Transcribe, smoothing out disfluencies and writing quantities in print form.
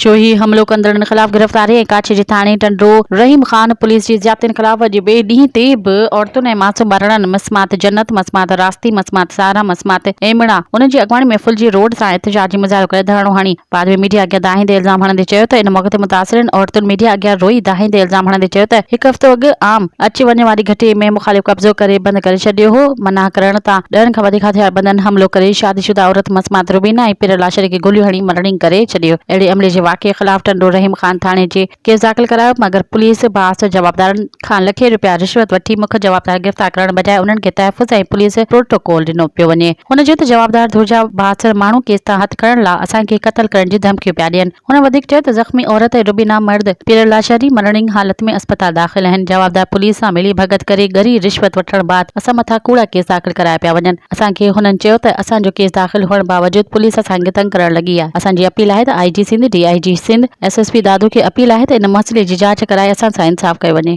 छो ही हमलो कंदड़नि ख़िलाफ़ गिरफ़्तारी ऐं काठे जे थाणे टंडो रहीम ख़ान पुलिस जी ज़्यादतियुनि ख़िलाफ़ अॼु ॿिए ॾींहं ते बि औरतुनि ऐं मासूम ॿारनि मसमात जन्नत, मसमात रास्ती, मसमात सारा, मसमात एमड़ा उन्हनि जी अॻवानी में फुल जी रोड सां एहतजाजी मुज़ाहिरो करे धरणो हणी बाद में मीडिया अॻियां दाहींदे इल्ज़ाम हणंदे चयो त इन मौक़े ते मुतासिरनि औरतुनि मीडिया अॻियां रोई दाहींदे इल्ज़ाम हणंदे चयो त हिकु हफ़्तो अॻु आम अची वञे वारी घटि में मुख़ालिफ़ कब्ज़ो करे बंदि करे छॾियो हो। मना करण तां ॾहनि खां वधीक हथियारबंदनि हमलो करे शादीशुदा औरत मसमात रुबीना ऐं पिरल आशरे खे गोलियूं हणी मरणी करे छॾियो। अहिड़े अमले जे वाक़े ख़िलाफ़ टंडो रहीम ख़ान थाणे जे केस दाख़िल करायो, मगर पुलिस बास जवाबदारनि खां लखे रुपया रिश्वत वठी मुख्य जवाबदार गिरफ़्तार करण बजाए उन्हनि खे तहफ़्फ़ुज़ ऐं पुलिस प्रोटोकॉल ॾिनो पियो वञे। हुन चयो त जवाबदार धुर्जा बहादुर माण्हू केस तां हथ खणण लाइ असांखे क़त्ल करण जी धमकियूं पिया ॾियनि। हुन वधीक चयो त ज़ख़्मी औरत ऐं रुबीना मर्द पिरल आशरी मरणी हालत में अस्पताल दाख़िल आहिनि। जवाबदार पुलिस सां मिली भगत करे गरी रिश्वत वठण बाद असां मथां कूड़ा केस दाख़िल कराया पिया वञनि। असांखे हुननि चयो त असांजो केस दाख़िल हुअण बावजूद पुलिस असांखे तंग करण लॻी आहे। असांजी अपील आहे त IG Sindh, DIG Sindh, SSP दादू खे अपील आहे त इन मसइले जी जांच कराए असां सां इंसाफ़ कयो वञे।